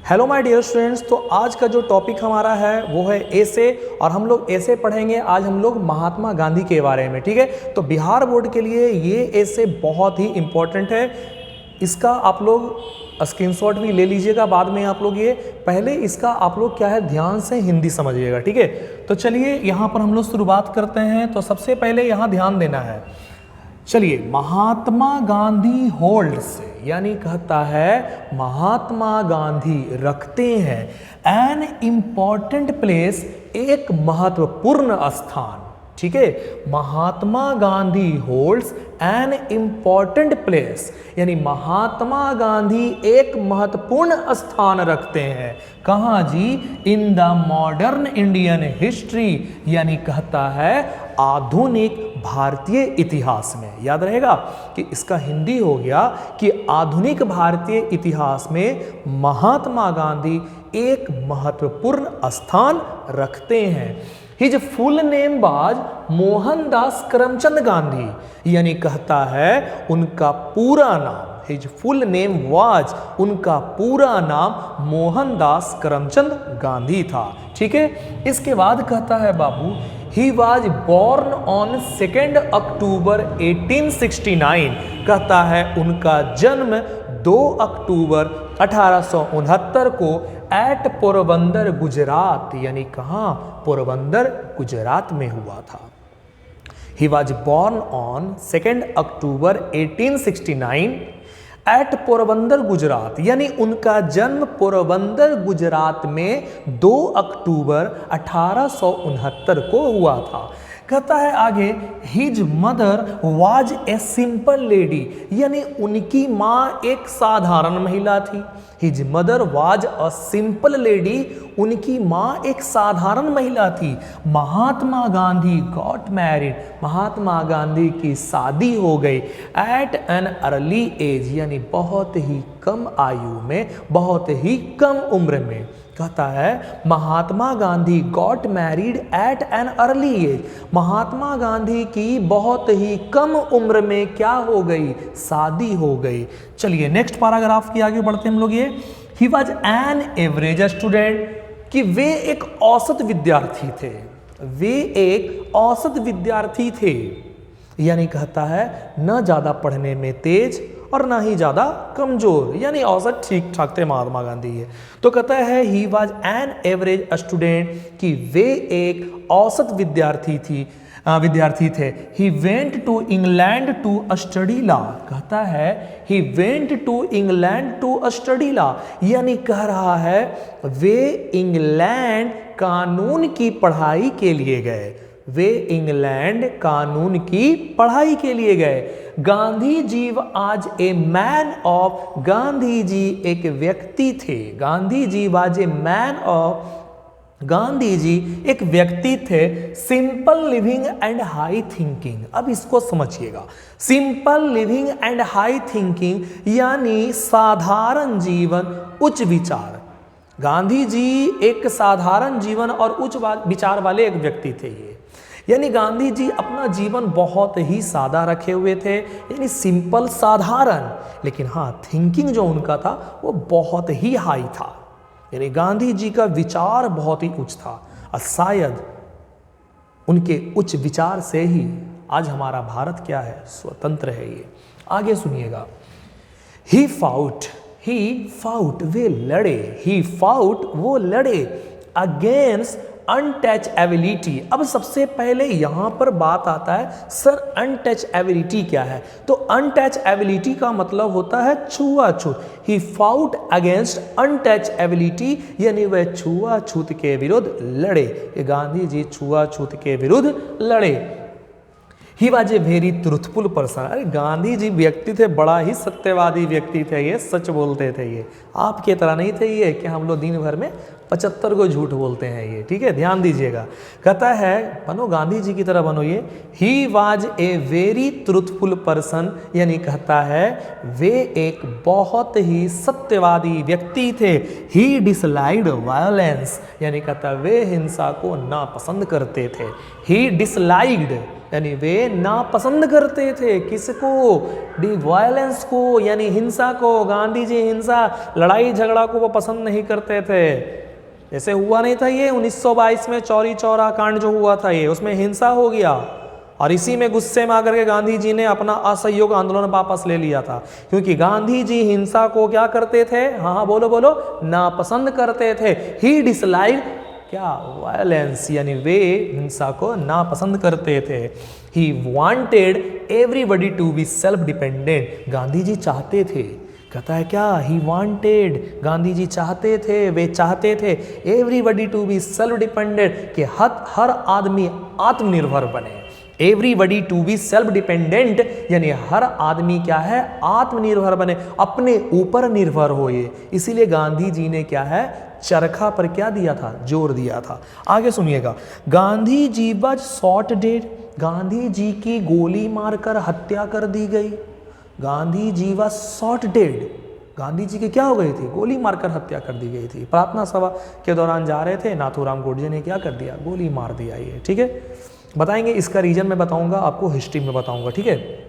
Hello my dear students. तो आज का जो टॉपिक हमारा है वो है ऐसे, और हम लोग ऐसे पढ़ेंगे। आज हम लोग महात्मा गांधी के बारे में, ठीक है। तो बिहार बोर्ड के लिए ये ऐसे बहुत ही इम्पोर्टेंट है। इसका आप लोग स्क्रीनशॉट भी ले लीजिएगा बाद में। आप लोग ये पहले इसका आप लोग क्या है ध्यान से हिंदी समझिएगा, ठीक है। तो चलिए यहाँ पर हम लोग शुरुआत करते हैं। तो सबसे पहले यहाँ ध्यान देना है। चलिए, महात्मा गांधी होल्ड्स यानी कहता है महात्मा गांधी रखते हैं एन इम्पॉर्टेंट प्लेस, एक महत्वपूर्ण स्थान, ठीक है। Mahatma Gandhi holds an important place यानी महात्मा गांधी एक महत्वपूर्ण स्थान रखते हैं। कहाँ जी? In the modern Indian history यानी कहता है आधुनिक भारतीय इतिहास में। याद रहेगा कि इसका हिंदी हो गया कि आधुनिक भारतीय इतिहास में महात्मा गांधी एक महत्वपूर्ण स्थान रखते हैं। His full name was Mohandas Karamchand Gandhi यानी कहता है उनका पूरा नाम, हिज फुल नेम वाज, उनका पूरा नाम मोहनदास करमचंद गांधी था, ठीक है। इसके बाद कहता है बाबू ही वॉज बॉर्न ऑन 2 अक्टूबर 1869। कहता है उनका जन्म 2 अक्टूबर 1869 को एट पोरबंदर गुजरात यानी कहाँ? पोरबंदर गुजरात में हुआ था। He was born on 2 October 1869 at Porbandar Gujarat यानी उनका जन्म पोरबंदर गुजरात में 2 अक्टूबर 1869 को हुआ था। कहता है आगे his mother was a simple lady यानी उनकी माँ एक साधारण महिला थी। His mother was a simple lady, उनकी माँ एक साधारण महिला थी। महात्मा गांधी गॉट मैरिड, महात्मा गांधी की शादी हो गई एट एन अर्ली एज यानी बहुत ही कम आयु में, बहुत ही कम उम्र में। कहता है Mahatma Gandhi got married at an early age, Mahatma Gandhi की बहुत ही कम उम्र में क्या हो गई? शादी हो गई। चलिए नेक्स्ट पैराग्राफ की आगे बढ़ते हम लोग। ये ही वॉज एन एवरेज स्टूडेंट कि वे एक औसत विद्यार्थी थे, वे एक औसत विद्यार्थी थे यानी कहता है न ज़्यादा पढ़ने में तेज और ना ही ज़्यादा कमज़ोर, यानी औसत ठीक ठाक थे महात्मा गांधी ये। तो कहता है he was an average student कि वे एक औसत विद्यार्थी थे। He went to England to study law, कहता है he went to England to study law यानी कह रहा है वे इंग्लैंड कानून की पढ़ाई के लिए गए, वे इंग्लैंड कानून की पढ़ाई के लिए गए। गांधी जी आज a man of, Gandhi ji एक व्यक्ति थे, Gandhi ji was a man of, Gandhi ji एक व्यक्ति थे simple living and high thinking. अब इसको समझिएगा, simple living and high thinking यानी साधारण जीवन उच्च विचार। गांधी जी एक साधारण जीवन और उच्च विचार वाले एक व्यक्ति थे ये, यानी गांधी जी अपना जीवन बहुत ही सादा रखे हुए थे, यानी सिंपल साधारण, लेकिन हाँ थिंकिंग जो उनका था वो बहुत ही हाई था, यानी गांधी जी का विचार बहुत ही उच्च था। और शायद उनके उच्च विचार से ही आज हमारा भारत क्या है? स्वतंत्र है। ये आगे सुनिएगा। ही फाउट वे लड़े, ही फाउट वो लड़े अगेंस्ट अनटचएबिलिटी। अब सबसे पहले यहां पर बात आता है सर अनटचएबिलिटी क्या है? तो अनटचएबिलिटी का मतलब होता है छुआछूत। ही फाउट अगेंस्ट अनटचएबिलिटी यानी वह छुआछूत के विरुद्ध लड़े। ये गांधी जी छुआछूत के विरुद्ध लड़े। He was a very truthful person, अरे गांधी जी व्यक्ति थे बड़ा ही सत्यवादी व्यक्ति थे, ये सच बोलते थे। ये आपके तरह नहीं थे ये कि हम लोग दिन भर में 75 को झूठ बोलते हैं ये, ठीक है, ध्यान दीजिएगा। कहता है बनो गांधी जी की तरह बनो ये। He was a very truthful person यानी कहता है वे एक बहुत ही सत्यवादी व्यक्ति थे। ही डिसलाइक्ड वायलेंस यानी कहता है वे हिंसा को नापसंद करते थे। ही डिसलाइक्ड यानी वे नापसंद करते थे किसको, दी वायलेंस को यानी हिंसा को। गांधी जी हिंसा लड़ाई झगड़ा को वो पसंद नहीं करते थे। ऐसे हुआ नहीं था ये 1922 में चौरी चौरा कांड जो हुआ था, ये उसमें हिंसा हो गया और इसी में गुस्से में आकर के गांधी जी ने अपना असहयोग आंदोलन वापस ले लिया था, क्योंकि गांधी जी हिंसा को क्या करते थे, हाँ बोलो बोलो, नापसंद करते थे। ही डिसलाइक क्या, वायलेंस यानी वे हिंसा को नापसंद करते थे। He wanted everybody to be self dependent, Gandhi ji चाहते थे, कहता है क्या, ही वांटेड, गांधी जी चाहते थे, वे चाहते थे everybody to be self dependent कि हर आदमी आत्मनिर्भर बने। Everybody to be self dependent यानी हर आदमी क्या है, आत्मनिर्भर बने, अपने ऊपर निर्भर हो। ये इसीलिए गांधी जी ने क्या है, चरखा पर क्या दिया था, जोर दिया था। आगे सुनिएगा, Gandhi ji was shot dead, Gandhi ji की गोली मारकर हत्या कर दी गई। Gandhi ji was shot dead, Gandhi ji की क्या हो गई थी, गोली मारकर हत्या कर दी गई थी। प्रार्थना सभा के दौरान जा रहे थे, नाथूराम गोडसे ने क्या कर दिया, गोली मार दिया। ये ठीक है, बताएंगे इसका रीजन मैं बताऊंगा आपको, हिस्ट्री में बताऊंगा। ठीक है,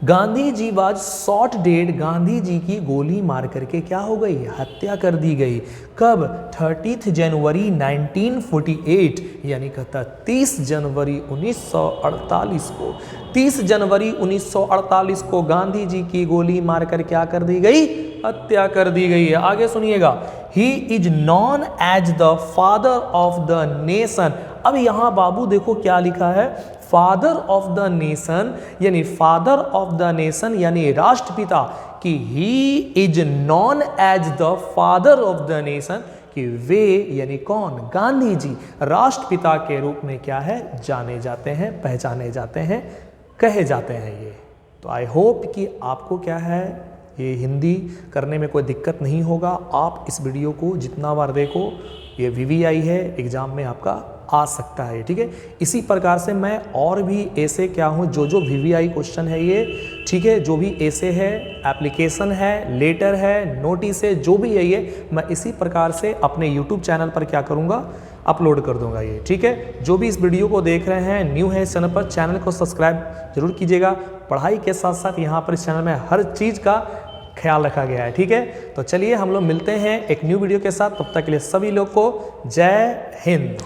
Gandhi ji was shot dead, Gandhi ji की गोली मार करके क्या हो गई, हत्या कर दी गई। कब, 30 जनवरी 1948 यानी कहता 30 जनवरी 1948 को, 30 जनवरी 1948 को गांधी जी की गोली मारकर क्या कर दी गई, हत्या कर दी गई है। आगे सुनिएगा, he is known as the father of the nation. अब यहां बाबू देखो क्या लिखा है, फादर ऑफ द नेशन यानी फादर ऑफ द नेशन यानी राष्ट्रपिता, कि he is known as the father of the nation, कि वे यानी कौन, गांधी जी राष्ट्रपिता के रूप में क्या है, जाने जाते हैं, पहचाने जाते हैं, कहे जाते हैं। ये तो आई होप कि आपको क्या है, ये हिंदी करने में कोई दिक्कत नहीं होगा। आप इस वीडियो को जितना बार देखो, ये VVI है, एग्जाम में आपका आ सकता है। ठीक है, इसी प्रकार से मैं और भी ऐसे क्या हूँ, जो VVI क्वेश्चन है ये, ठीक है, जो भी ऐसे है, एप्लीकेशन है, लेटर है, नोटिस है, जो भी है ये, मैं इसी प्रकार से अपने YouTube चैनल पर क्या करूँगा, अपलोड कर दूंगा ये। ठीक है, जो भी इस वीडियो को देख रहे हैं, न्यू है इस चैनल पर, चैनल को सब्सक्राइब जरूर कीजिएगा। पढ़ाई के साथ साथ यहाँ पर इस चैनल में हर चीज़ का ख्याल रखा गया है। ठीक है, तो चलिए हम लोग मिलते हैं एक न्यू वीडियो के साथ, तब तक के लिए सभी लोग को जय हिंद।